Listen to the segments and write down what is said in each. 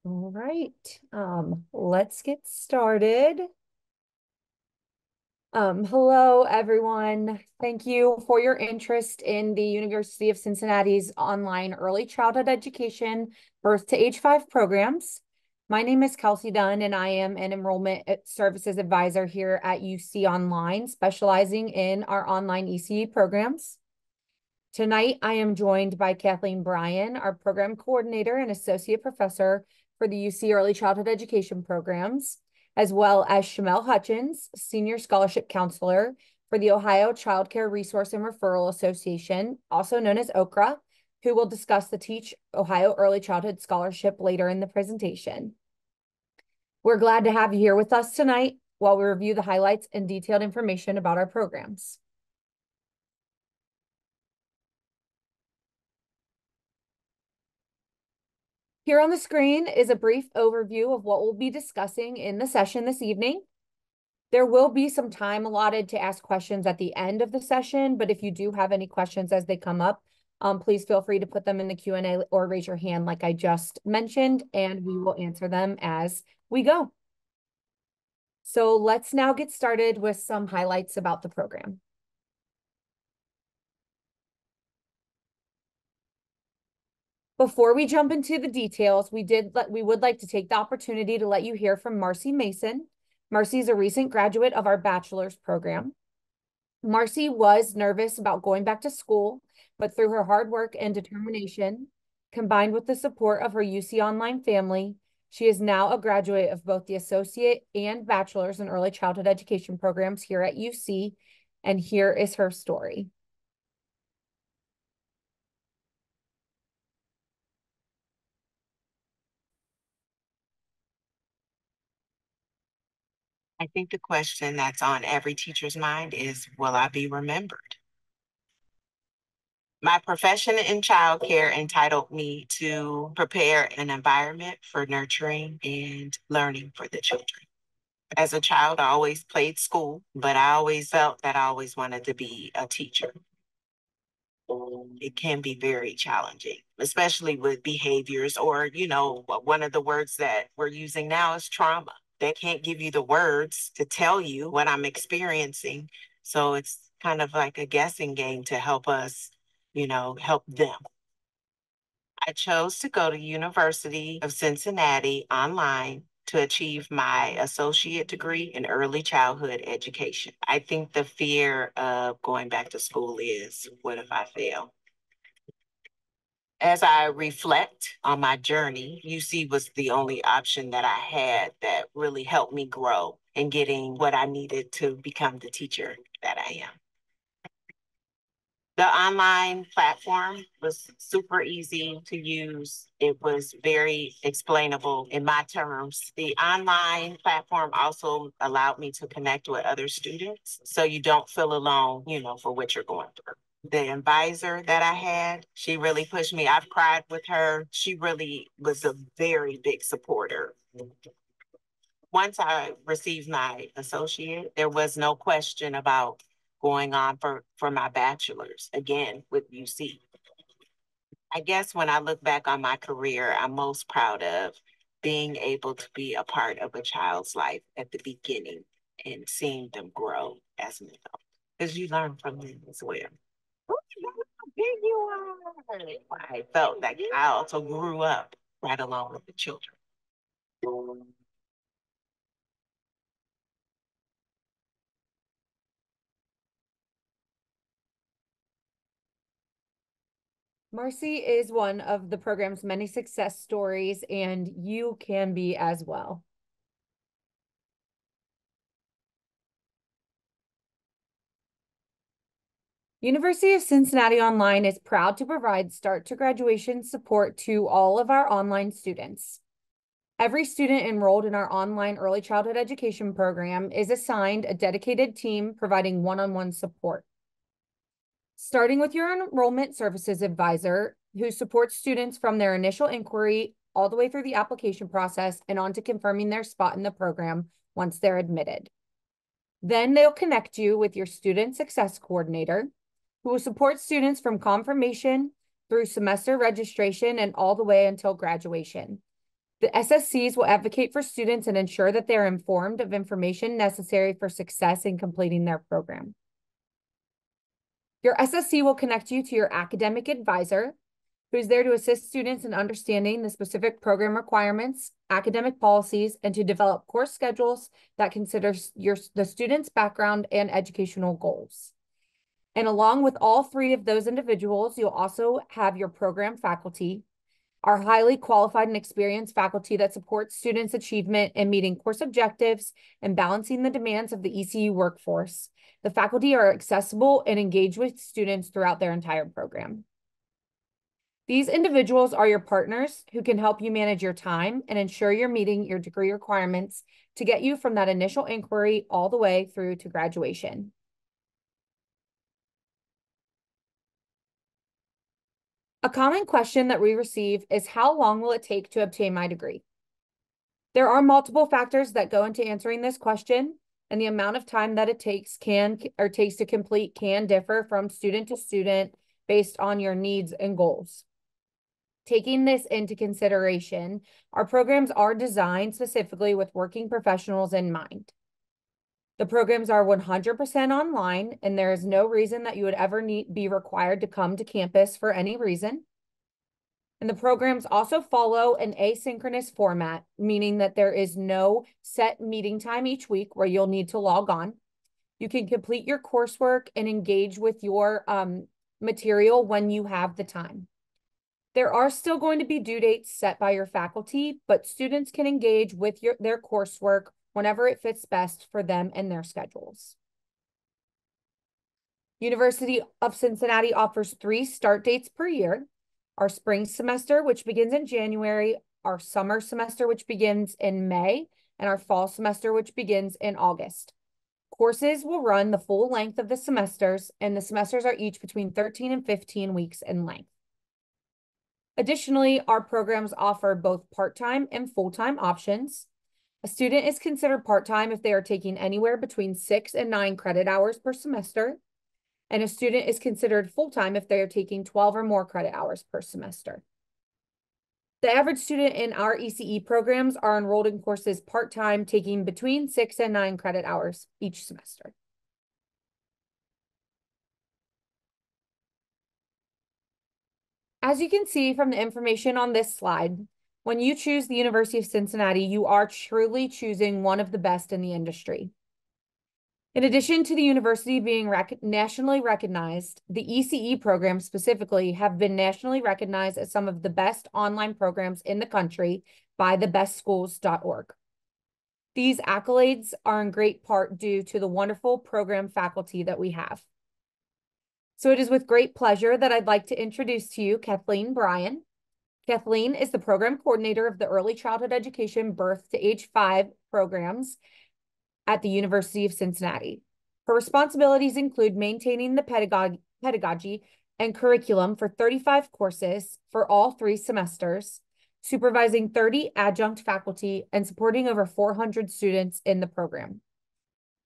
All right, let's get started. Hello, everyone. Thank you for your interest in the University of Cincinnati's online early childhood education birth to age 5 programs. My name is Kelsey Dunn, and I am an enrollment services advisor here at UC Online, specializing in our online ECE programs. Tonight, I am joined by Kathleen Bryan, our program coordinator and associate professor for the UC Early Childhood Education programs, as well as Shamel Hutchins, senior scholarship counselor for the Ohio Child Care Resource and Referral Association, also known as OCCRRA, who will discuss the Teach Ohio Early Childhood Scholarship later in the presentation. We're glad to have you here with us tonight while we review the highlights and detailed information about our programs. Here on the screen is a brief overview of what we'll be discussing in the session this evening. There will be some time allotted to ask questions at the end of the session, but if you do have any questions as they come up, please feel free to put them in the Q&A or raise your hand like I just mentioned, and we will answer them as we go. So let's now get started with some highlights about the program. Before we jump into the details, we would like to take the opportunity to let you hear from Marcy Mason. Marcy is a recent graduate of our bachelor's program. Marcy was nervous about going back to school, but through her hard work and determination, combined with the support of her UC Online family, she is now a graduate of both the Associate and Bachelor's in Early Childhood Education programs here at UC, and here is her story. I think the question that's on every teacher's mind is, will I be remembered? My profession in childcare entitled me to prepare an environment for nurturing and learning for the children. As a child, I always played school, but I always felt that I always wanted to be a teacher. It can be very challenging, especially with behaviors or, one of the words that we're using now is trauma. They can't give you the words to tell you what I'm experiencing. So it's kind of like a guessing game to help us, help them. I chose to go to University of Cincinnati Online to achieve my associate degree in early childhood education. I think the fear of going back to school is, what if I fail? As I reflect on my journey, UC was the only option that I had that really helped me grow in getting what I needed to become the teacher that I am. The online platform was super easy to use. It was very explainable in my terms. The online platform also allowed me to connect with other students so you don't feel alone, for what you're going through. The advisor that I had, she really pushed me. I've cried with her. She really was a very big supporter. Once I received my associate, there was no question about going on for my bachelor's, again, with UC. I guess when I look back on my career, I'm most proud of being able to be a part of a child's life at the beginning and seeing them grow as an adult. Because you learn from them as well. Oh, how big you are. I felt like I also grew up right along with the children. Marcy is one of the program's many success stories, and you can be as well. University of Cincinnati Online is proud to provide start to graduation support to all of our online students. Every student enrolled in our online early childhood education program is assigned a dedicated team providing one-on-one support. Starting with your enrollment services advisor, who supports students from their initial inquiry all the way through the application process and on to confirming their spot in the program once they're admitted. Then they'll connect you with your student success coordinator, who will support students from confirmation through semester registration and all the way until graduation. The SSCs will advocate for students and ensure that they are informed of information necessary for success in completing their program. Your SSC will connect you to your academic advisor, who is there to assist students in understanding the specific program requirements, academic policies, and to develop course schedules that consider the student's background and educational goals. And along with all three of those individuals, you'll also have your program faculty, our highly qualified and experienced faculty that supports students' achievement in meeting course objectives and balancing the demands of the ECU workforce. The faculty are accessible and engage with students throughout their entire program. These individuals are your partners who can help you manage your time and ensure you're meeting your degree requirements to get you from that initial inquiry all the way through to graduation. A common question that we receive is, how long will it take to obtain my degree? There are multiple factors that go into answering this question, and the amount of time that it takes to complete can differ from student to student based on your needs and goals. Taking this into consideration, our programs are designed specifically with working professionals in mind. The programs are 100% online, and there is no reason that you would ever be required to come to campus for any reason. And the programs also follow an asynchronous format, meaning that there is no set meeting time each week where you'll need to log on. You can complete your coursework and engage with your material when you have the time. There are still going to be due dates set by your faculty, but students can engage with their coursework whenever it fits best for them and their schedules. University of Cincinnati offers 3 start dates per year: our spring semester, which begins in January, our summer semester, which begins in May, and our fall semester, which begins in August. Courses will run the full length of the semesters, and the semesters are each between 13 and 15 weeks in length. Additionally, our programs offer both part-time and full-time options. A student is considered part-time if they are taking anywhere between 6 and 9 credit hours per semester, and a student is considered full-time if they are taking 12 or more credit hours per semester. The average student in our ECE programs are enrolled in courses part-time, taking between 6 and 9 credit hours each semester. As you can see from the information on this slide, when you choose the University of Cincinnati, you are truly choosing one of the best in the industry. In addition to the university being nationally recognized, the ECE programs specifically have been nationally recognized as some of the best online programs in the country by thebestschools.org. These accolades are in great part due to the wonderful program faculty that we have. So it is with great pleasure that I'd like to introduce to you Kathleen Bryan. Kathleen is the program coordinator of the Early Childhood Education Birth to Age 5 programs at the University of Cincinnati. Her responsibilities include maintaining the pedagogy and curriculum for 35 courses for all 3 semesters, supervising 30 adjunct faculty, and supporting over 400 students in the program.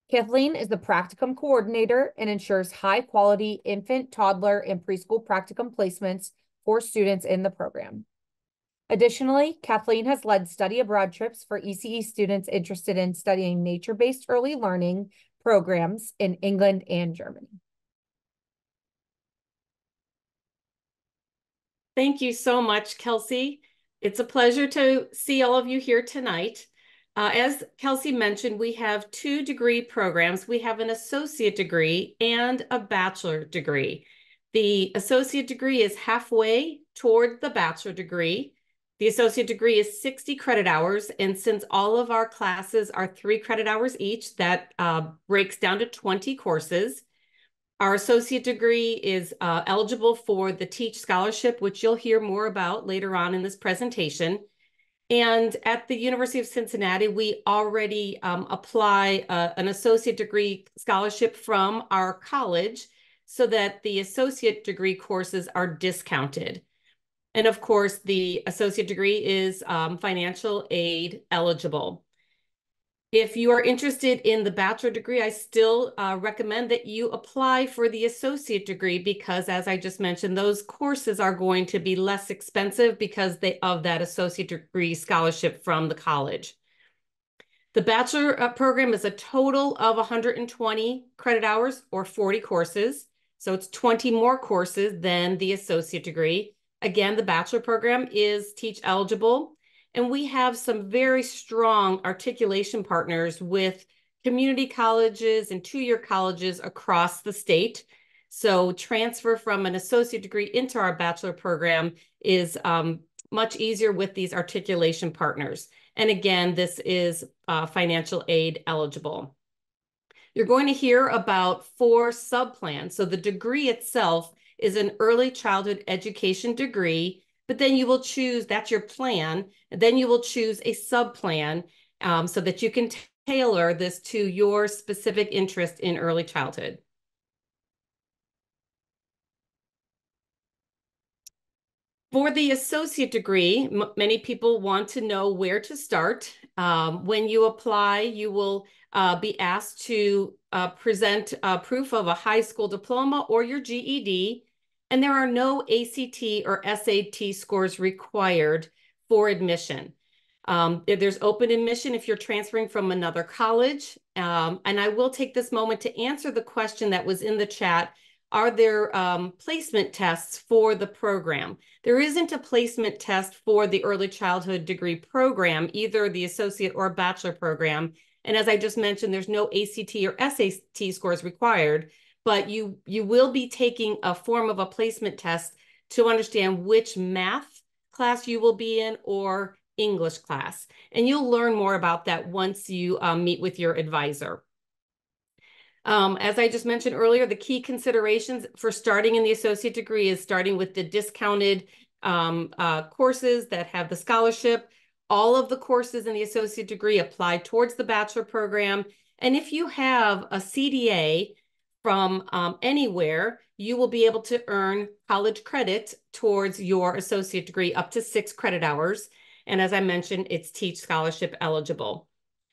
Kathleen is the practicum coordinator and ensures high-quality infant, toddler, and preschool practicum placements for students in the program. Additionally, Kathleen has led study abroad trips for ECE students interested in studying nature-based early learning programs in England and Germany. Thank you so much, Kelsey. It's a pleasure to see all of you here tonight. As Kelsey mentioned, we have 2 degree programs. We have an associate degree and a bachelor degree. The associate degree is halfway toward the bachelor degree. The associate degree is 60 credit hours, and since all of our classes are 3 credit hours each, that breaks down to 20 courses. Our associate degree is eligible for the Teach Scholarship, which you'll hear more about later on in this presentation. And at the University of Cincinnati, we already apply an associate degree scholarship from our college so that the associate degree courses are discounted. And of course, the associate degree is financial aid eligible. If you are interested in the bachelor degree, I still recommend that you apply for the associate degree because, as I just mentioned, those courses are going to be less expensive because of that associate degree scholarship from the college. The bachelor program is a total of 120 credit hours or 40 courses. So it's 20 more courses than the associate degree. Again, the bachelor program is teach eligible. And we have some very strong articulation partners with community colleges and two-year colleges across the state. So transfer from an associate degree into our bachelor program is much easier with these articulation partners. And again, this is financial aid eligible. You're going to hear about 4 subplans. So the degree itself is an early childhood education degree, but then you will choose, that's your plan, and then you will choose a subplan so that you can tailor this to your specific interest in early childhood. For the associate degree, many people want to know where to start. When you apply, you will be asked to present proof of a high school diploma or your GED, and there are no ACT or SAT scores required for admission. There's open admission if you're transferring from another college, and I will take this moment to answer the question that was in the chat. Are there placement tests for the program? There isn't a placement test for the early childhood degree program, either the associate or bachelor program. And as I just mentioned, there's no ACT or SAT scores required, but you will be taking a form of a placement test to understand which math class you will be in or English class. And you'll learn more about that once you meet with your advisor. As I just mentioned earlier, the key considerations for starting in the associate degree is starting with the discounted courses that have the scholarship. All of the courses in the associate degree apply towards the bachelor program. And if you have a CDA from anywhere, you will be able to earn college credit towards your associate degree up to 6 credit hours. And as I mentioned, it's Teach Scholarship eligible.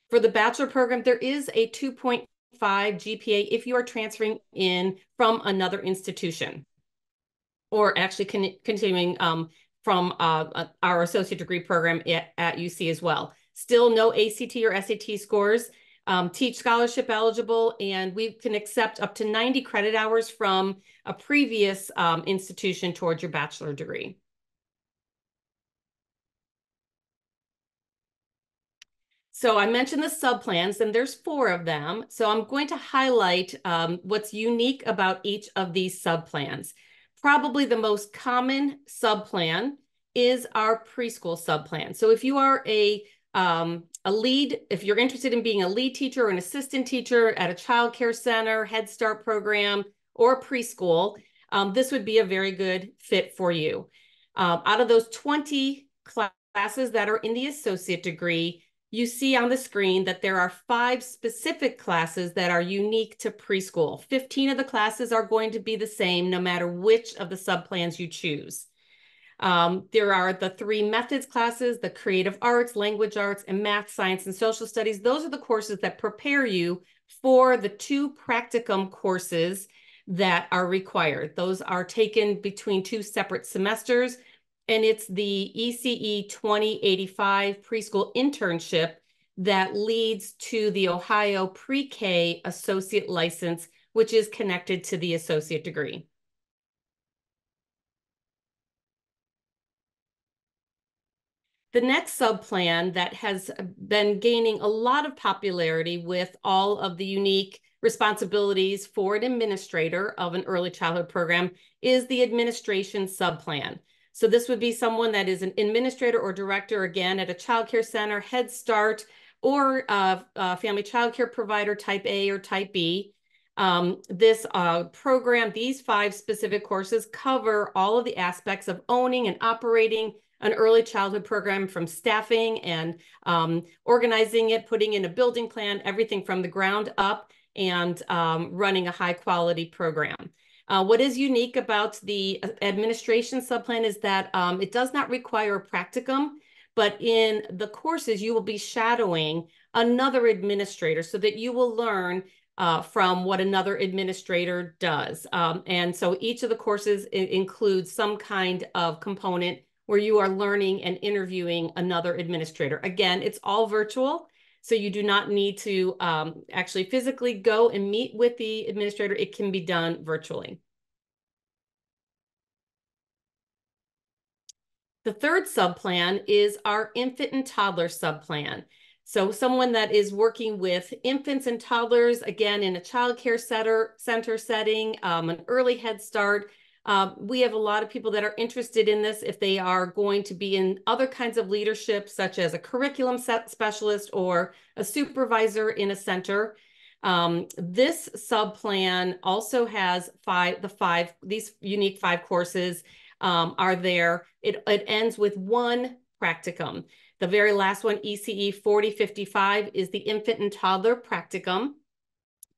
For the bachelor program, there is a 2.5 GPA if you are transferring in from another institution or actually continuing from our associate degree program at UC as well. Still no ACT or SAT scores, Teach Scholarship eligible, and we can accept up to 90 credit hours from a previous institution towards your bachelor degree. So I mentioned the subplans, and there's 4 of them. So I'm going to highlight what's unique about each of these subplans. Probably the most common subplan is our preschool subplan. So if you are a lead, if you're interested in being a lead teacher or an assistant teacher at a child care center, Head Start program, or preschool, this would be a very good fit for you. Out of those 20 classes that are in the associate degree, you see on the screen that there are 5 specific classes that are unique to preschool. 15 of the classes are going to be the same no matter which of the subplans you choose. There are the 3 methods classes, the creative arts, language arts, and math, science, and social studies. Those are the courses that prepare you for the 2 practicum courses that are required. Those are taken between 2 separate semesters. And it's the ECE 2085 preschool internship that leads to the Ohio Pre-K associate license, which is connected to the associate degree. The next subplan that has been gaining a lot of popularity with all of the unique responsibilities for an administrator of an early childhood program is the administration subplan. So this would be someone that is an administrator or director, again, at a child care center, Head Start, or a family child care provider type A or type B. This program, these 5 specific courses cover all of the aspects of owning and operating an early childhood program, from staffing and organizing it, putting in a building plan, everything from the ground up, and running a high quality program. What is unique about the administration subplan is that it does not require a practicum, but in the courses, you will be shadowing another administrator so that you will learn from what another administrator does. And so each of the courses includes some kind of component where you are learning and interviewing another administrator. Again, it's all virtual, so you do not need to actually physically go and meet with the administrator. It can be done virtually. The third subplan is our infant and toddler subplan. So someone that is working with infants and toddlers, again, in a child care center setting, an early Head Start. We have a lot of people that are interested in this if they are going to be in other kinds of leadership, such as a curriculum specialist or a supervisor in a center. This subplan also has these unique 5 courses are there. It ends with 1 practicum. The very last one, ECE 4055, is the infant and toddler practicum.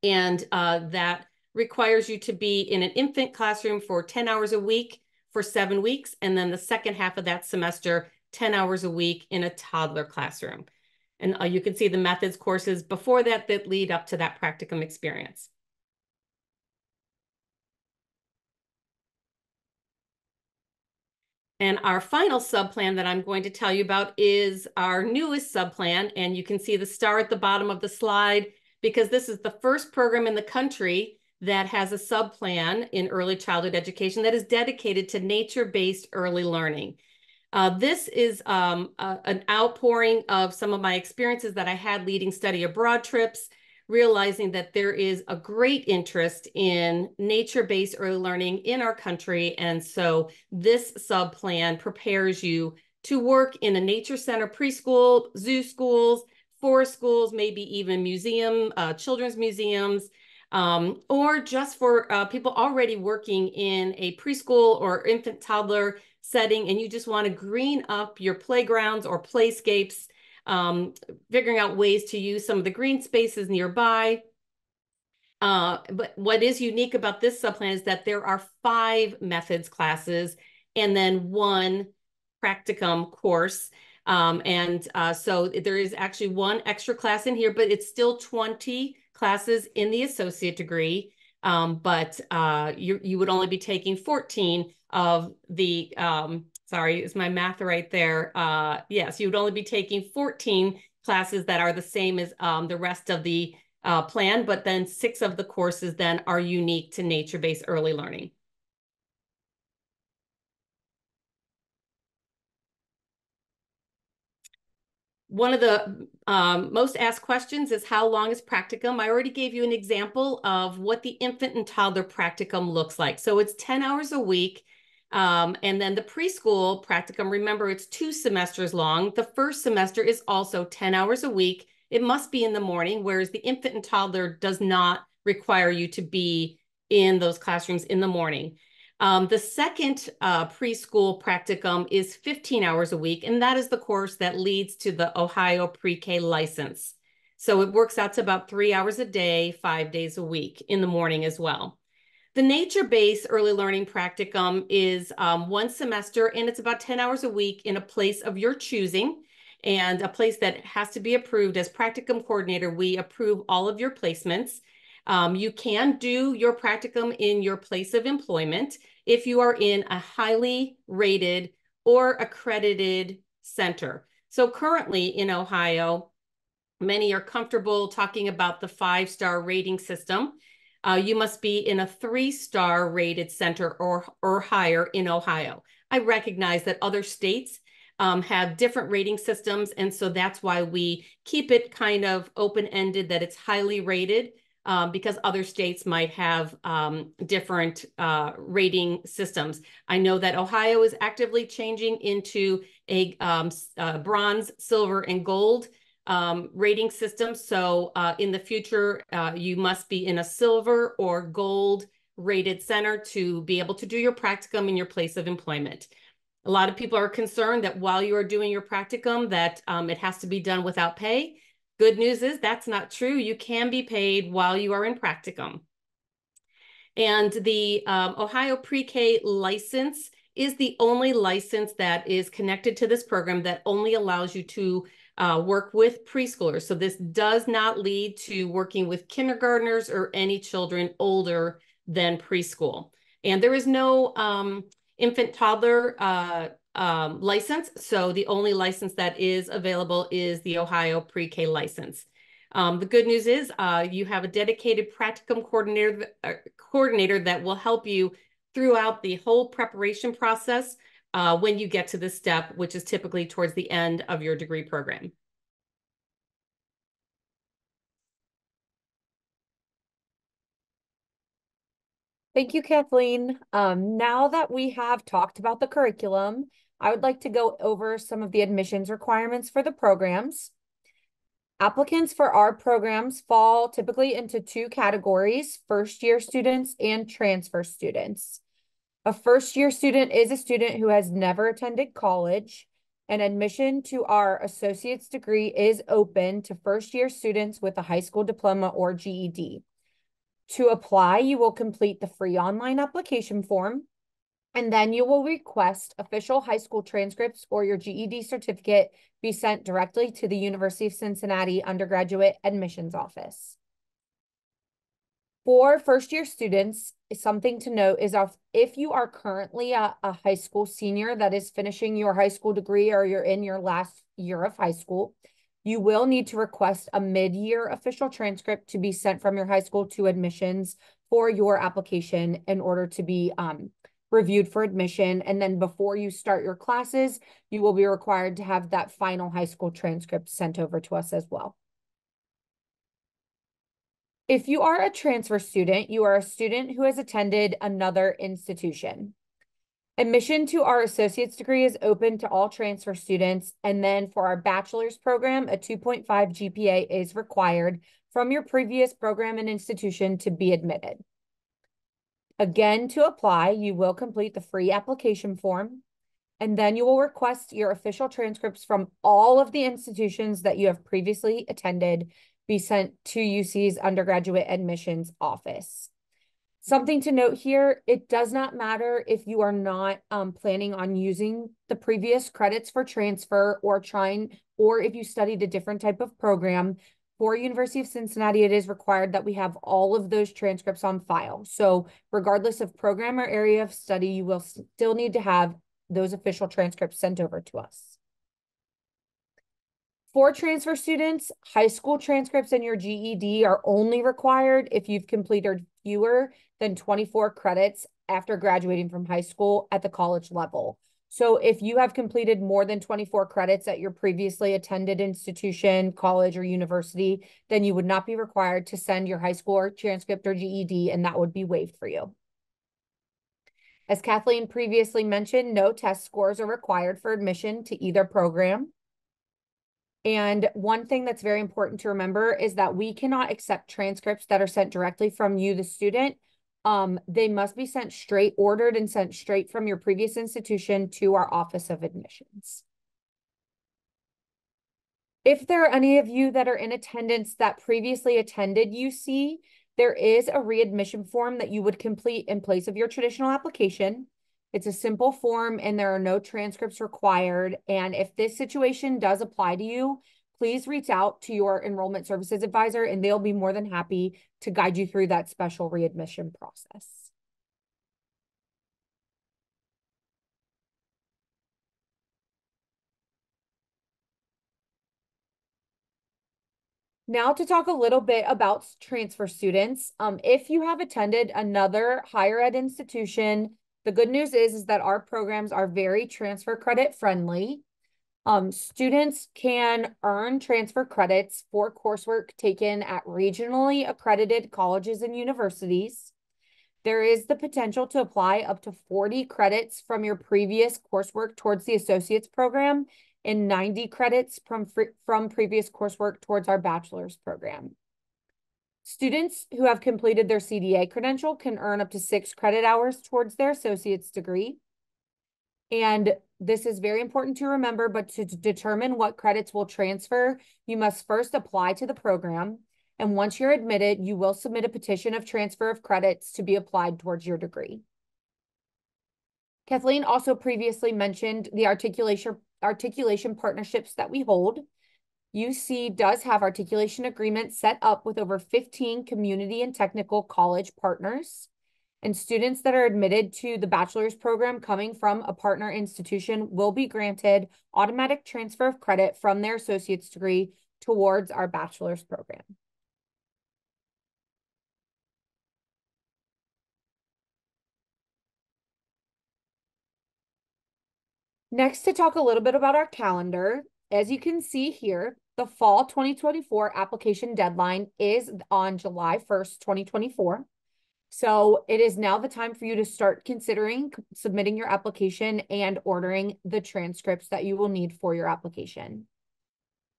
And that requires you to be in an infant classroom for 10 hours a week for 7 weeks. And then the second half of that semester, 10 hours a week in a toddler classroom. And you can see the methods courses before that lead up to that practicum experience. And our final subplan that I'm going to tell you about is our newest subplan. And you can see the star at the bottom of the slide because this is the first program in the country that has a subplan in early childhood education that is dedicated to nature-based early learning. This is an outpouring of some of my experiences that I had leading study abroad trips, realizing that there is a great interest in nature-based early learning in our country. And so this subplan prepares you to work in a nature center preschool, zoo schools, forest schools, maybe even children's museums, or just for people already working in a preschool or infant toddler setting, and you just want to green up your playgrounds or playscapes, figuring out ways to use some of the green spaces nearby. But what is unique about this subplan is that there are 5 methods classes and then 1 practicum course. So there is actually 1 extra class in here, but it's still 20 classes in the associate degree. But you would only be taking 14 of the, sorry, is my math right there? Yes, you would only be taking 14 classes that are the same as the rest of the plan, but then 6 of the courses then are unique to nature-based early learning. One of the most asked questions is how long is practicum? I already gave you an example of what the infant and toddler practicum looks like. So it's 10 hours a week. And then the preschool practicum, remember, it's 2 semesters long. The first semester is also 10 hours a week. It must be in the morning, whereas the infant and toddler does not require you to be in those classrooms in the morning. The second preschool practicum is 15 hours a week, and that is the course that leads to the Ohio pre-K license. So it works out to about 3 hours a day, 5 days a week in the morning as well. The nature-based early learning practicum is 1 semester, and it's about 10 hours a week in a place of your choosing, and a place that has to be approved. As practicum coordinator, we approve all of your placements. You can do your practicum in your place of employment if you are in a highly rated or accredited center. So currently in Ohio, many are comfortable talking about the 5-star rating system. You must be in a 3-star rated center or higher in Ohio. I recognize that other states have different rating systems, and so that's why we keep it kind of open-ended that it's highly rated. Because other states might have different rating systems. I know that Ohio is actively changing into a bronze, silver, and gold rating system. So in the future, you must be in a silver or gold rated center to be able to do your practicum in your place of employment. A lot of people are concerned that while you are doing your practicum that it has to be done without pay. Good news is that's not true. You can be paid while you are in practicum. And the Ohio pre-K license is the only license that is connected to this program that only allows you to work with preschoolers. So this does not lead to working with kindergartners or any children older than preschool. And there is no infant toddler license. So the only license that is available is the Ohio pre-K license. The good news is you have a dedicated practicum coordinator that will help you throughout the whole preparation process when you get to this step, which is typically towards the end of your degree program. Thank you, Kathleen. Now that we have talked about the curriculum, I would like to go over some of the admissions requirements for the programs. Applicants for our programs fall typically into two categories: first-year students and transfer students. A first-year student is a student who has never attended college, and admission to our associate's degree is open to first-year students with a high school diploma or GED. To apply, you will complete the free online application form, and then you will request official high school transcripts or your GED certificate be sent directly to the University of Cincinnati undergraduate admissions office. For first-year students, something to note is if you are currently a high school senior that is finishing your high school degree or you're in your last year of high school, you will need to request a mid-year official transcript to be sent from your high school to admissions for your application in order to be reviewed for admission. And then before you start your classes, you will be required to have that final high school transcript sent over to us as well. If you are a transfer student, you are a student who has attended another institution. Admission to our associate's degree is open to all transfer students. And then for our bachelor's program, a 2.5 GPA is required from your previous program and institution to be admitted. Again, to apply, you will complete the free application form, and then you will request your official transcripts from all of the institutions that you have previously attended be sent to UC's undergraduate admissions office. Something to note here, it does not matter if you are not planning on using the previous credits for transfer or if you studied a different type of program. For University of Cincinnati, it is required that we have all of those transcripts on file. So regardless of program or area of study, you will still need to have those official transcripts sent over to us. For transfer students, high school transcripts and your GED are only required if you've completed fewer than 24 credits after graduating from high school at the college level. So if you have completed more than 24 credits at your previously attended institution, college, or university, then you would not be required to send your high school or transcript or GED, and that would be waived for you. As Kathleen previously mentioned, no test scores are required for admission to either program. And one thing that's very important to remember is that we cannot accept transcripts that are sent directly from you, the student. They must be sent straight, ordered and sent straight from your previous institution to our Office of Admissions. If there are any of you that are in attendance that previously attended UC, there is a readmission form that you would complete in place of your traditional application. It's a simple form and there are no transcripts required. And if this situation does apply to you, please reach out to your enrollment services advisor and they'll be more than happy to guide you through that special readmission process. Now to talk a little bit about transfer students. If you have attended another higher ed institution, the good news is that our programs are very transfer credit friendly. Students can earn transfer credits for coursework taken at regionally accredited colleges and universities. There is the potential to apply up to 40 credits from your previous coursework towards the associate's program and 90 credits from previous coursework towards our bachelor's program. Students who have completed their CDA credential can earn up to 6 credit hours towards their associate's degree. And this is very important to remember, but to determine what credits will transfer, you must first apply to the program. And once you're admitted, you will submit a petition of transfer of credits to be applied towards your degree. Kathleen also previously mentioned the articulation partnerships that we hold. UC does have articulation agreements set up with over 15 community and technical college partners. And students that are admitted to the bachelor's program coming from a partner institution will be granted automatic transfer of credit from their associate's degree towards our bachelor's program. Next, to talk a little bit about our calendar. As you can see here, the fall 2024 application deadline is on July 1st, 2024. So it is now the time for you to start considering submitting your application and ordering the transcripts that you will need for your application.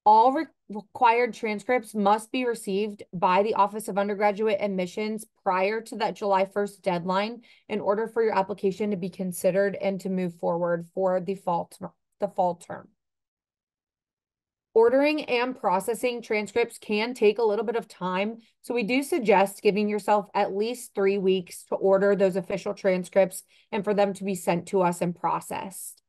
All required transcripts must be received by the Office of Undergraduate Admissions prior to that July 1st deadline in order for your application to be considered and to move forward for the fall term. Ordering and processing transcripts can take a little bit of time, so we do suggest giving yourself at least 3 weeks to order those official transcripts and for them to be sent to us and processed.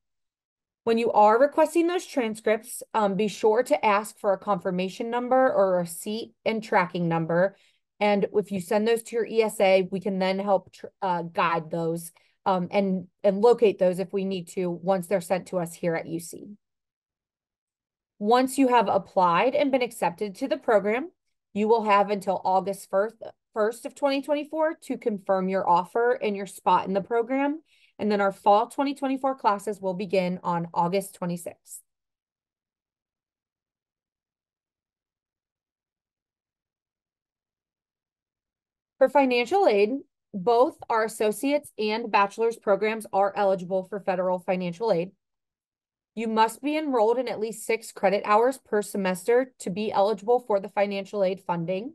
When you are requesting those transcripts, be sure to ask for a confirmation number or a receipt and tracking number. And if you send those to your ESA, we can then help guide those and locate those if we need to once they're sent to us here at UC. Once you have applied and been accepted to the program, you will have until August 1st of 2024 to confirm your offer and your spot in the program. And then our fall 2024 classes will begin on August 26th. For financial aid, both our associates and bachelor's programs are eligible for federal financial aid. You must be enrolled in at least 6 credit hours per semester to be eligible for the financial aid funding.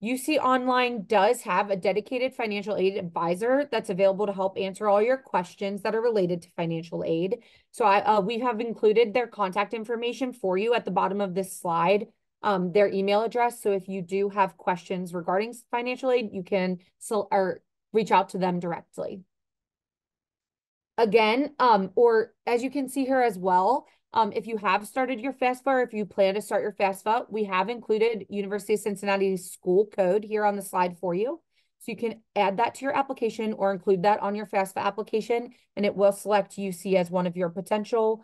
UC Online does have a dedicated financial aid advisor that's available to help answer all your questions that are related to financial aid. So we have included their contact information for you at the bottom of this slide, their email address. So if you do have questions regarding financial aid, you can reach out to them directly. Again, or as you can see here as well, if you have started your FAFSA or if you plan to start your FAFSA, we have included University of Cincinnati's school code here on the slide for you. So you can add that to your application or include that on your FAFSA application, and it will select UC as one of your potential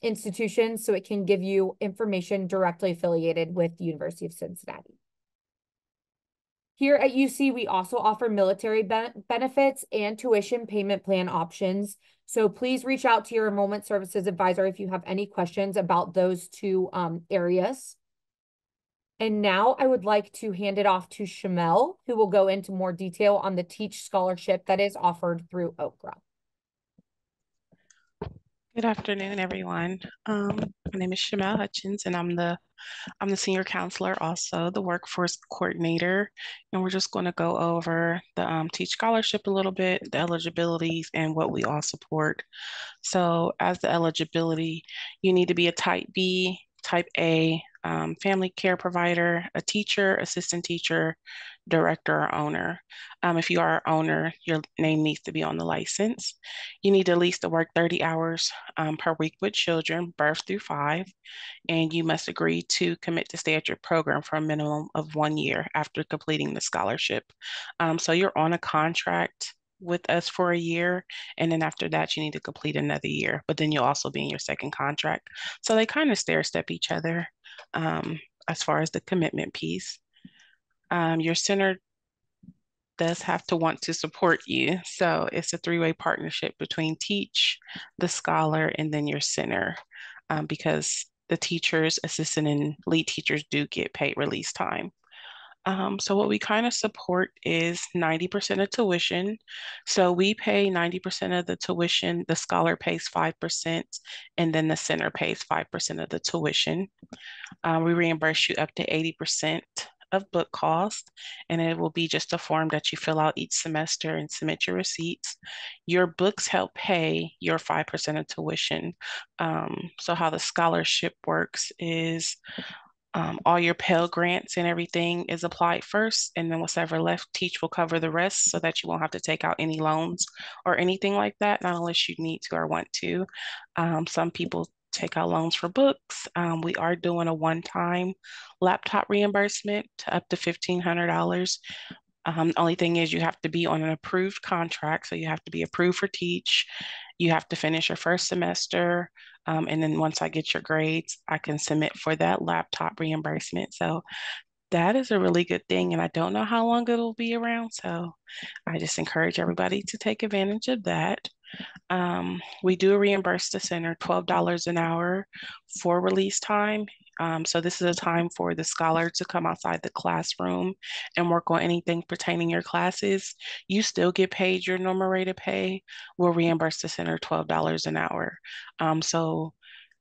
institutions, so it can give you information directly affiliated with the University of Cincinnati. Here at UC, we also offer military benefits and tuition payment plan options. So please reach out to your enrollment services advisor if you have any questions about those two areas. And now I would like to hand it off to Shamel, who will go into more detail on the Teach Scholarship that is offered through OCCRRA. Good afternoon, everyone. My name is Shamel Hutchins, and I'm the senior counselor, also the workforce coordinator. And we're just going to go over the Teach Scholarship a little bit, the eligibilities, and what we all support. So as the eligibility, you need to be a type B, type A, family care provider, a teacher, assistant teacher, director, or owner. If you are an owner, your name needs to be on the license. You need at least to work 30 hours per week with children, birth through 5, and you must agree to commit to stay at your program for a minimum of 1 year after completing the scholarship. So you're on a contract with us for a year, and then after that you need to complete another year, but then you'll also be in your second contract. So they kind of stair step each other as far as the commitment piece. Your center does have to want to support you. So it's a 3-way partnership between Teach, the scholar, and then your center, because the teachers, assistant, and lead teachers do get paid release time. So what we kind of support is 90% of tuition. So we pay 90% of the tuition, the scholar pays 5%, and then the center pays 5% of the tuition. We reimburse you up to 80% of book cost, and it will be just a form that you fill out each semester and submit your receipts. Your books help pay your 5% of tuition. So how the scholarship works is All your Pell Grants and everything is applied first, and then whatever left, Teach will cover the rest so that you won't have to take out any loans or anything like that, not unless you need to or want to. Some people take out loans for books. We are doing a one-time laptop reimbursement to up to $1,500. The only thing is you have to be on an approved contract. So you have to be approved for Teach. You have to finish your first semester. And then once I get your grades, I can submit for that laptop reimbursement. So that is a really good thing. And I don't know how long it'll be around. So I just encourage everybody to take advantage of that. We do reimburse the center $12 an hour for release time. So this is a time for the scholar to come outside the classroom and work on anything pertaining to your classes. You still get paid your normal rate of pay. We'll reimburse the center $12 an hour. So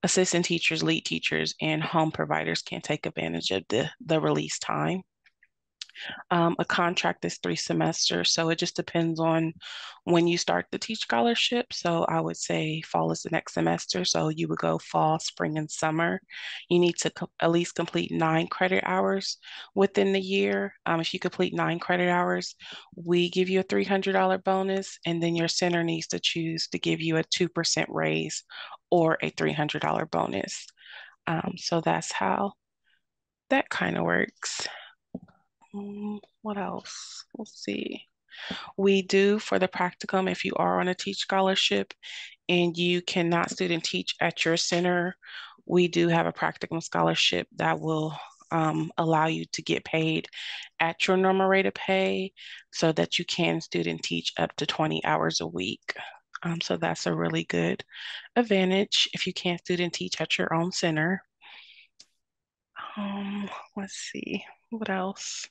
assistant teachers, lead teachers, and home providers can take advantage of the release time. A contract is 3 semesters, so it just depends on when you start the Teach Scholarship. So I would say fall is the next semester. So you would go fall, spring, and summer. You need to at least complete 9 credit hours within the year. If you complete 9 credit hours, we give you a $300 bonus, and then your center needs to choose to give you a 2% raise or a $300 bonus. So that's how that kind of works. What else? Let's see. We do for the practicum, if you are on a Teach Scholarship and you cannot student teach at your center, we do have a practicum scholarship that will allow you to get paid at your normal rate of pay so that you can student teach up to 20 hours a week. So that's a really good advantage if you can't student teach at your own center. Let's see, what else?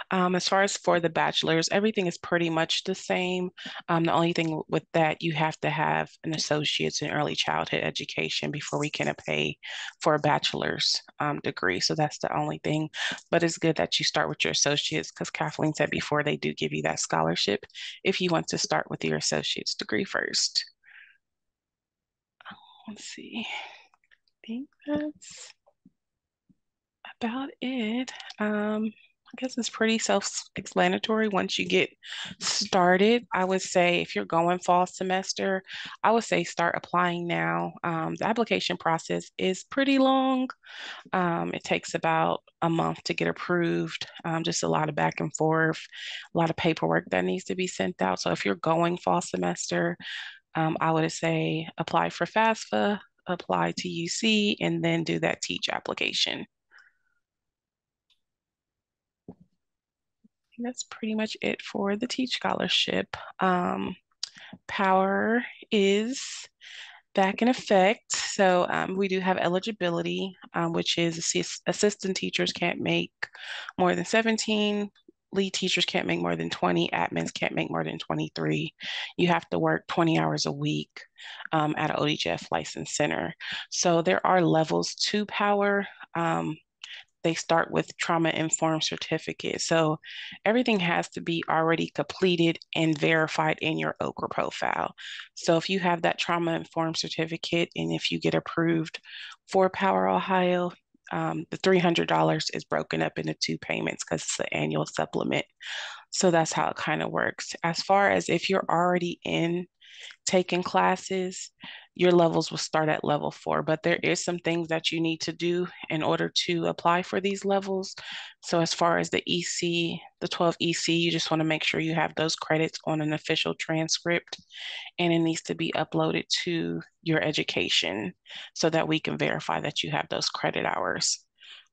As far as for the bachelor's, everything is pretty much the same. The only thing with that, you have to have an associate's in early childhood education before we can pay for a bachelor's degree. So that's the only thing. But it's good that you start with your associates because Kathleen said before they do give you that scholarship if you want to start with your associate's degree first. Let's see. I think that's about it. I guess it's pretty self-explanatory once you get started. I would say if you're going fall semester, I would say start applying now. The application process is pretty long. It takes about a month to get approved, just a lot of back and forth, a lot of paperwork that needs to be sent out. So if you're going fall semester, I would say apply for FAFSA, apply to UC, and then do that Teach application. That's pretty much it for the Teach Scholarship. Power is back in effect. So we do have eligibility, which is assistant teachers can't make more than 17, lead teachers can't make more than 20, admins can't make more than 23. You have to work 20 hours a week at an ODGF licensed center. So there are levels to Power. They start with trauma-informed certificate. So everything has to be already completed and verified in your OCCRRA profile. So if you have that trauma-informed certificate and if you get approved for Power Ohio, the $300 is broken up into 2 payments because it's an annual supplement. So that's how it kind of works. As far as if you're already in taking classes, your levels will start at level 4, but there is some things that you need to do in order to apply for these levels. So as far as the EC, the 12 EC, you just want to make sure you have those credits on an official transcript and it needs to be uploaded to your education so that we can verify that you have those credit hours.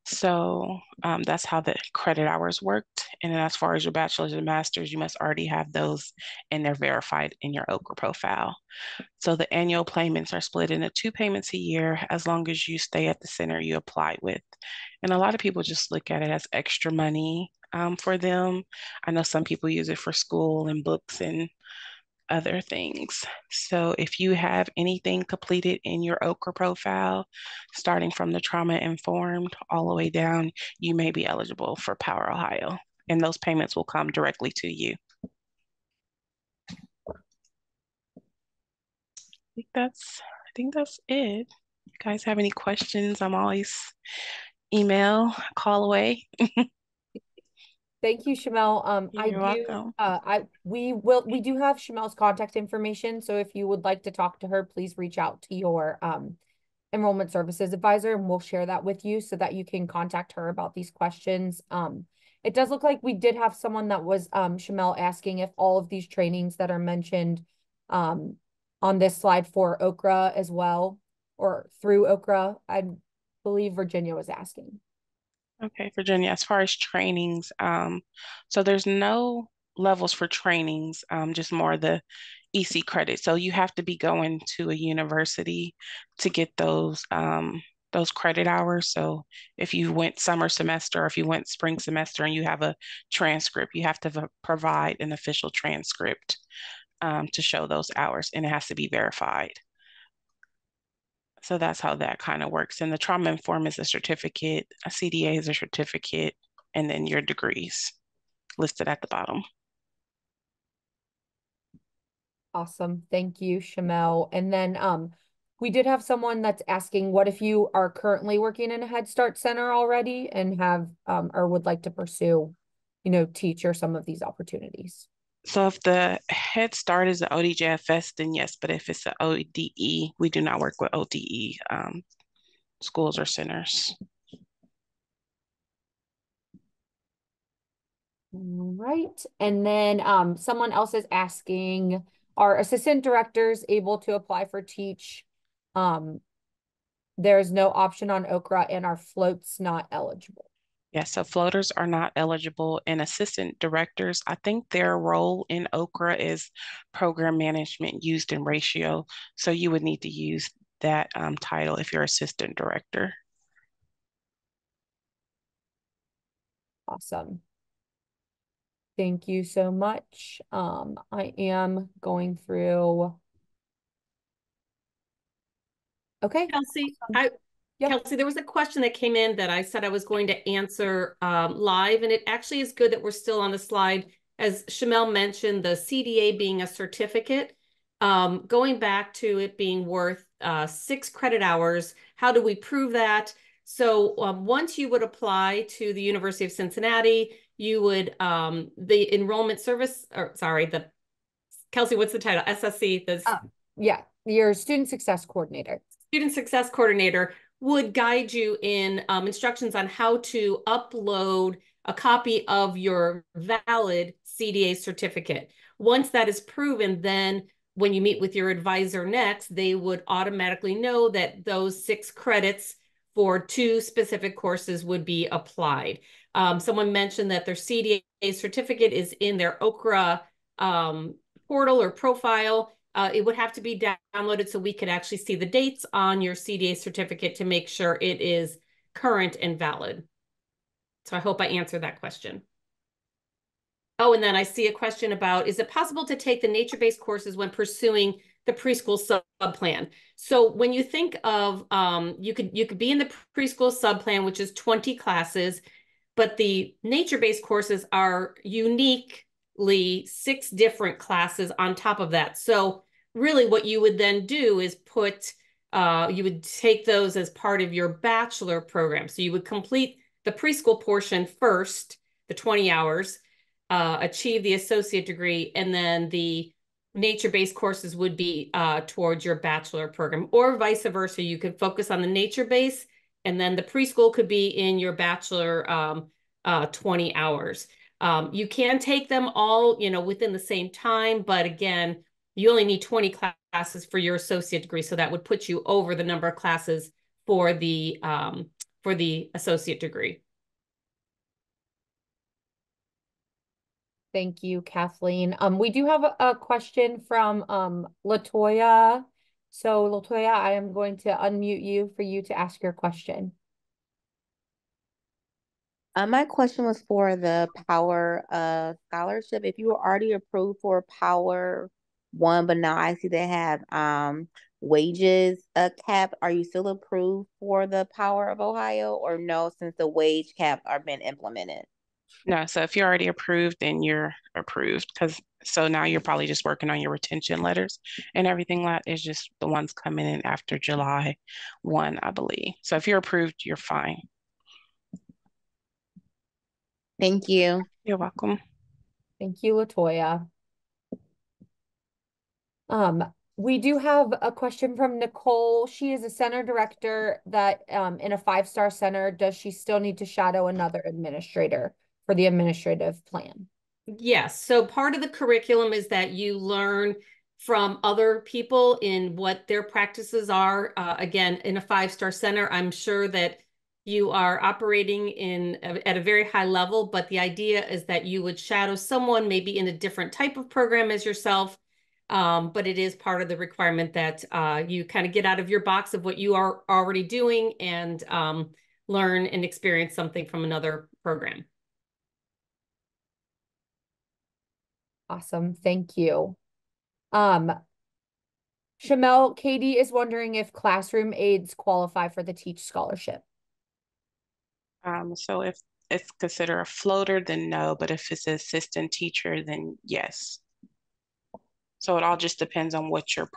So that's how the credit hours worked. And then as far as your bachelor's and master's, you must already have those and they're verified in your OCCRRA profile. So the annual payments are split into 2 payments a year as long as you stay at the center you apply with. And a lot of people just look at it as extra money for them. I know some people use it for school and books and other things. So if you have anything completed in your OCCRRA profile, starting from the trauma informed all the way down, you may be eligible for Power Ohio, and those payments will come directly to you. I think that's it. You guys have any questions? I'm always email, call away. Thank you, Shamel. You're welcome. We do have Shamel's contact information. So if you would like to talk to her, please reach out to your enrollment services advisor, and we'll share that with you so that you can contact her about these questions. It does look like we did have someone that was Shamel asking if all of these trainings that are mentioned on this slide for OCCRRA as well, or through OCCRRA. I believe Virginia was asking. Okay, Virginia, as far as trainings, so there's no levels for trainings, just more the EC credit. So you have to be going to a university to get those credit hours. So if you went summer semester or if you went spring semester and you have a transcript, you have to provide an official transcript to show those hours, and it has to be verified. So that's how that kind of works. And the trauma inform is a certificate, a CDA is a certificate, and then your degrees listed at the bottom. Awesome. Thank you, Shamel. And then we did have someone that's asking, what if you are currently working in a Head Start center already and have or would like to pursue, teach or some of these opportunities? So if the Head Start is an ODJFS, then yes, but if it's an ODE, we do not work with ODE schools or centers. All right. And then someone else is asking, are assistant directors able to apply for teach? There's no option on OCCRRA and our floats not eligible. Yeah, so floaters are not eligible, and assistant directors, I think their role in OCCRRA is program management used in ratio. So you would need to use that title if you're assistant director. Awesome. Thank you so much. I am going through. Okay. Kelsey, Yep. Kelsey, there was a question that came in that I said I was going to answer live, and it actually is good that we're still on the slide. As Shamel mentioned, the CDA being a certificate, going back to it being worth 6 credit hours, how do we prove that? So once you would apply to the University of Cincinnati, you would, the enrollment service, or sorry, Kelsey, what's the title? SSC, yeah, your student success coordinator. Student success coordinator would guide you in instructions on how to upload a copy of your valid CDA certificate. Once that is proven, then when you meet with your advisor next, they would automatically know that those 6 credits for 2 specific courses would be applied. Someone mentioned that their CDA certificate is in their OCCRRA portal or profile. It would have to be downloaded so we could actually see the dates on your CDA certificate to make sure it is current and valid. So I hope I answered that question. Oh, and then I see a question about, is it possible to take the nature-based courses when pursuing the preschool sub-plan? So when you think of, you could be in the preschool sub-plan, which is 20 classes, but the nature-based courses are uniquely 6 different classes on top of that. So really what you would then do is you would take those as part of your bachelor program. So you would complete the preschool portion first, the 20 hours, achieve the associate degree, and then the nature-based courses would be towards your bachelor program, or vice versa. You could focus on the nature-based, and then the preschool could be in your bachelor 20 hours. You can take them all, within the same time, but again, you only need 20 classes for your associate degree, so that would put you over the number of classes for the associate degree. Thank you, Kathleen. We do have a question from Latoya. So Latoya, I am going to unmute you for you to ask your question. My question was for the Power scholarship. If you were already approved for Power 1, but now I see they have wages cap, are you still approved for the Power of Ohio, or no, since the wage cap are been implemented? No, so if you're already approved, then you're approved, so now you're probably just working on your retention letters, and everything that is just the ones coming in after July 1, I believe. So if you're approved, you're fine. Thank you. You're welcome. Thank you, LaToya. We do have a question from Nicole. She is a center director that in a 5-star center. Does she still need to shadow another administrator for the administrative plan? Yes. So part of the curriculum is that you learn from other people in what their practices are. Again, in a 5-star center, I'm sure that you are operating at a very high level, but the idea is that you would shadow someone maybe in a different type of program as yourself. But it is part of the requirement that you kind of get out of your box of what you are already doing and learn and experience something from another program. Awesome. Thank you. Shamel, Katie is wondering if classroom aides qualify for the Teach Scholarship. So if it's considered a floater, then no, but if it's an assistant teacher, then yes. So it all just depends on what your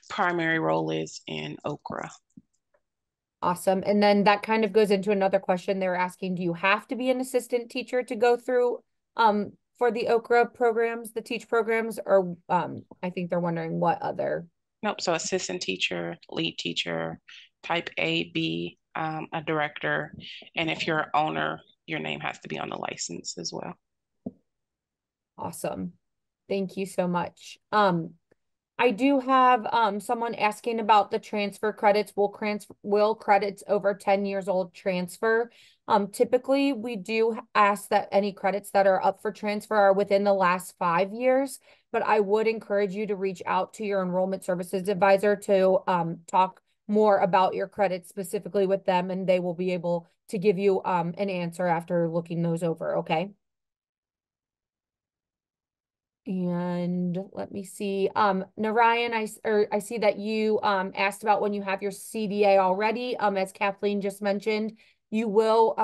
primary role is in OCCRRA. Awesome. And then that kind of goes into another question. They're asking, do you have to be an assistant teacher to go through for the OCCRRA programs, the Teach programs, or I think they're wondering what other. Nope. So assistant teacher, lead teacher, type A, B, a director, and if you're an owner, your name has to be on the license as well. Awesome. Thank you so much. I do have someone asking about the transfer credits. Will credits over 10 years old transfer? Typically, we do ask that any credits that are up for transfer are within the last 5 years, but I would encourage you to reach out to your enrollment services advisor to talk more about your credits specifically with them, and they will be able to give you an answer after looking those over, okay? And let me see. Narayan, I see that you asked about when you have your CDA already. As Kathleen just mentioned, you will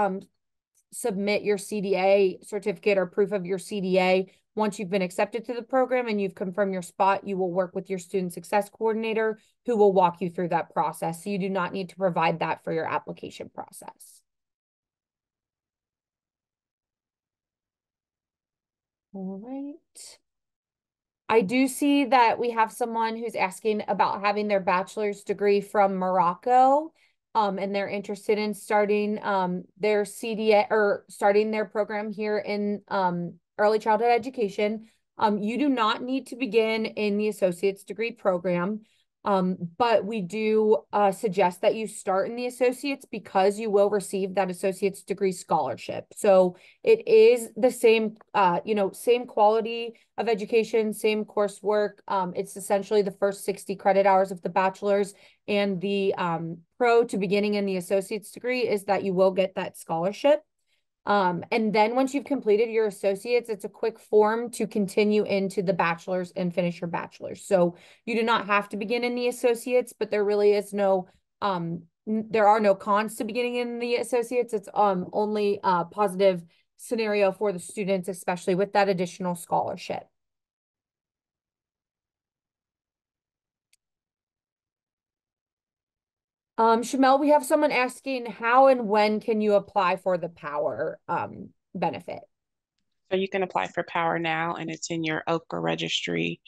submit your CDA certificate or proof of your CDA once you've been accepted to the program and you've confirmed your spot. You will work with your student success coordinator who will walk you through that process. So you do not need to provide that for your application process. All right. I do see that we have someone who's asking about having their bachelor's degree from Morocco, and they're interested in starting their CDA or starting their program here in early childhood education. You do not need to begin in the associate's degree program. But we do suggest that you start in the associates because you will receive that associate's degree scholarship. So it is the same, same quality of education, same coursework. It's essentially the first 60 credit hours of the bachelor's, and the pro to beginning in the associate's degree is that you will get that scholarship. And then once you've completed your associates, it's a quick form to continue into the bachelor's and finish your bachelor's. So you do not have to begin in the associates, but there really is no, there are no cons to beginning in the associates. It's only a positive scenario for the students, especially with that additional scholarship. Shamel, we have someone asking how and when can you apply for the power benefit? So you can apply for Power now, and it's in your OCCRRA registry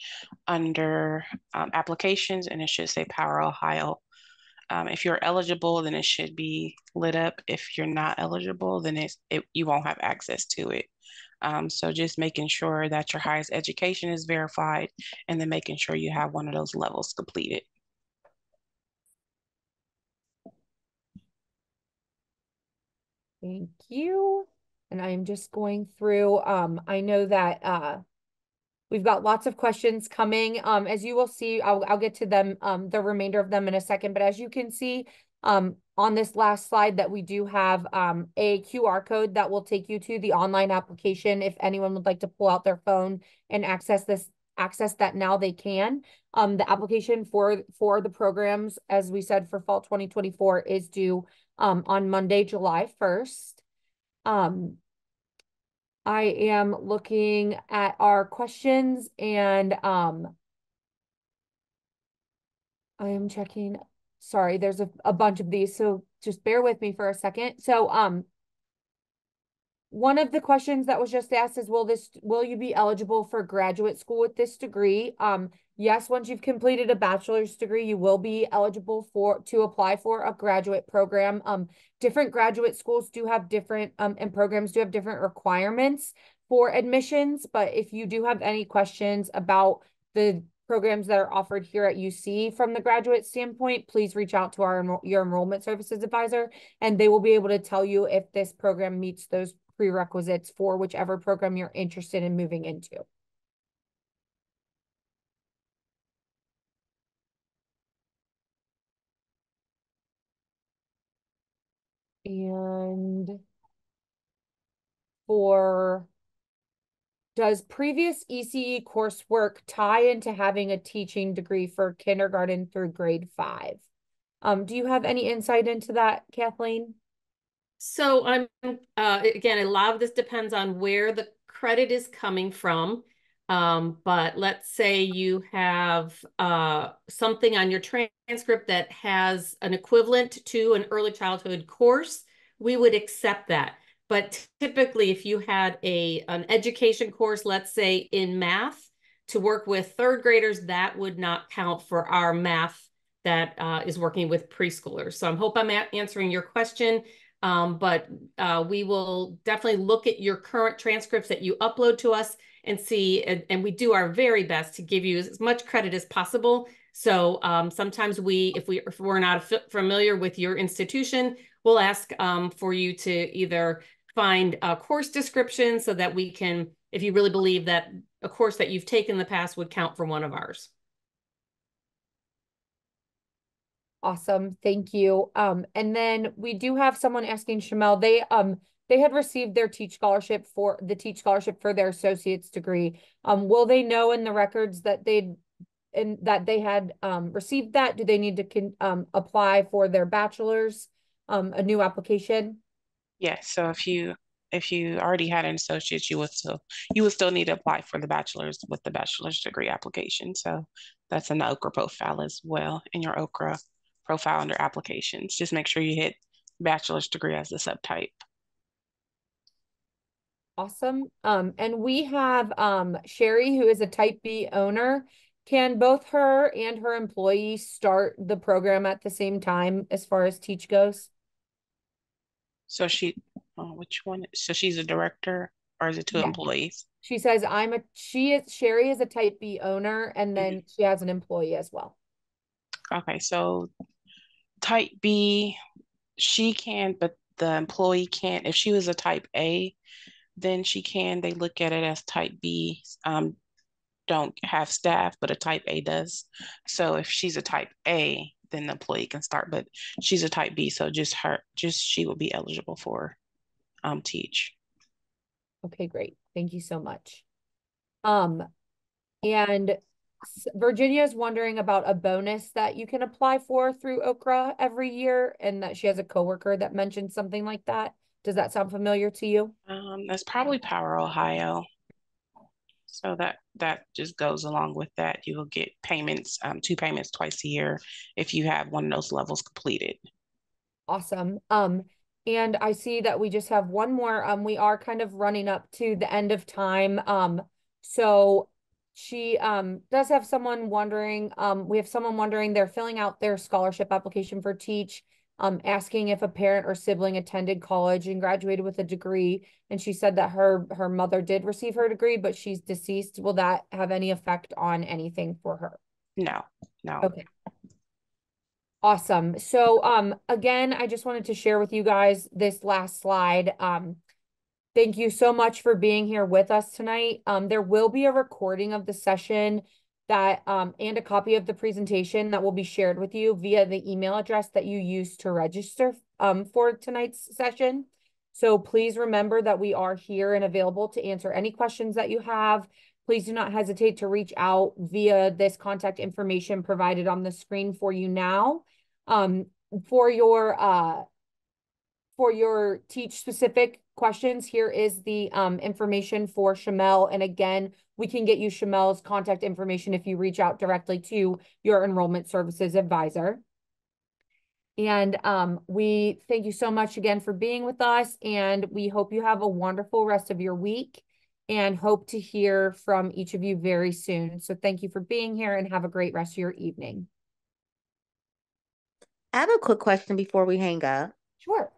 under applications, and it should say Power Ohio. If you're eligible, then it should be lit up. If you're not eligible, then you won't have access to it. So just making sure that your highest education is verified, and then making sure you have one of those levels completed. Thank you. And I'm just going through, I know that we've got lots of questions coming. As you will see, I'll get to them, the remainder of them in a second. But as you can see on this last slide, that we do have a QR code that will take you to the online application. If anyone would like to pull out their phone and access that now, they can. The application for the programs, as we said, for fall 2024 is due on Monday, July 1st. I am looking at our questions, and I am checking. Sorry, there's a bunch of these, so just bear with me for a second. So One of the questions that was just asked is, will you be eligible for graduate school with this degree? Yes, once you've completed a bachelor's degree, you will be eligible to apply for a graduate program. Different graduate schools do have different and programs do have different requirements for admissions, but if you do have any questions about the programs that are offered here at UC from the graduate standpoint, please reach out to your enrollment services advisor, and they will be able to tell you if this program meets those prerequisites for whichever program you're interested in moving into. And does previous ECE coursework tie into having a teaching degree for kindergarten through grade 5? Do you have any insight into that, Kathleen? So again, a lot of this depends on where the credit is coming from. But let's say you have something on your transcript that has an equivalent to an early childhood course, we would accept that. But typically, if you had an education course, let's say in math, to work with third graders, that would not count for our math that is working with preschoolers. So I hope I'm answering your question. But we will definitely look at your current transcripts that you upload to us and see, and we do our very best to give you as much credit as possible. So sometimes if we're not familiar with your institution, we'll ask for you to either find a course description so that we can, if you really believe that a course that you've taken in the past would count for one of ours. Awesome. Thank you. And then we do have someone asking Shamel, they had received their teach scholarship for their associate's degree. Will they know in the records that they had received that? Do they need to apply for their bachelor's, a new application? Yes, so if you already had an associate's, you would still need to apply for the bachelor's with the bachelor's degree application. So that's in the OCCRRA profile as well, in your OCCRRA profile under applications. Just make sure you hit bachelor's degree as the subtype. Awesome. And we have Sherry, who is a type B owner. Can both her and her employee start the program at the same time as far as teach goes? So which one? So she's a director, or is it two Yes. employees? She says Sherry is a type B owner, and then she has an employee as well. Okay, so type B, she can, but the employee can't. If she was a type A, then she can. They look at it as type B, don't have staff, but a type A does. So if she's a type A, then the employee can start, but she's a type B, so she will be eligible for teach. Okay, great. Thank you so much. And Virginia is wondering about a bonus that you can apply for through OCCRRA every year, and that she has a coworker that mentioned something like that. Does that sound familiar to you? That's probably Power Ohio. So that just goes along with that. You will get payments, 2 payments twice a year if you have one of those levels completed. Awesome. And I see that we just have one more. We are kind of running up to the end of time. So she does have someone wondering, we have someone wondering, they're filling out their scholarship application for teach, asking if a parent or sibling attended college and graduated with a degree. And she said that her mother did receive her degree, but she's deceased. Will that have any effect on anything for her? No. Okay. Awesome. So again, I just wanted to share with you guys this last slide. Thank you so much for being here with us tonight. There will be a recording of the session that and a copy of the presentation that will be shared with you via the email address that you used to register for tonight's session. So please remember that we are here and available to answer any questions that you have. Please do not hesitate to reach out via this contact information provided on the screen for you now. For your teach specific questions, here is the information for Shamel. And again, we can get you Shamel's contact information if you reach out directly to your enrollment services advisor. And we thank you so much again for being with us, and we hope you have a wonderful rest of your week and hope to hear from each of you very soon. So thank you for being here and have a great rest of your evening. I have a quick question before we hang up. Sure.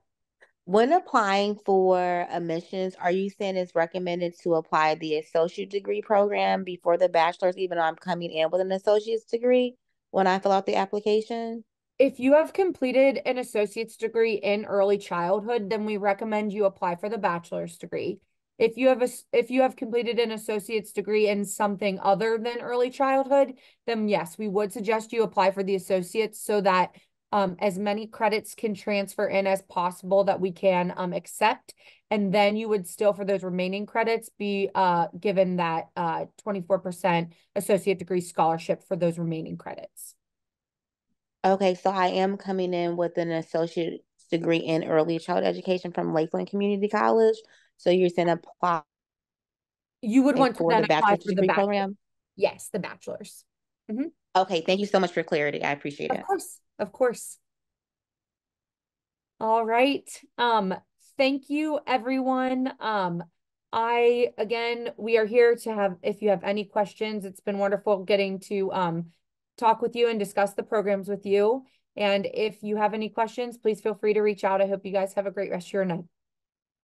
When applying for admissions, are you saying it's recommended to apply the associate degree program before the bachelor's, even though I'm coming in with an associate's degree when I fill out the application? If you have completed an associate's degree in early childhood, then we recommend you apply for the bachelor's degree. If you have completed an associate's degree in something other than early childhood, then yes, we would suggest you apply for the associates so that as many credits can transfer in as possible that we can accept. And then you would still, for those remaining credits, be given that 24% associate degree scholarship for those remaining credits. Okay, so I am coming in with an associate's degree in early childhood education from Lakeland Community College. So you're saying apply You would want to for then the apply bachelor's for the degree bachelor. program? Yes, the bachelor's. Okay, thank you so much for clarity. I appreciate Of it. course, of course. All right. Thank you, everyone. We are here to have, if you have any questions, it's been wonderful getting to talk with you and discuss the programs with you. And if you have any questions, please feel free to reach out. I hope you guys have a great rest of your night.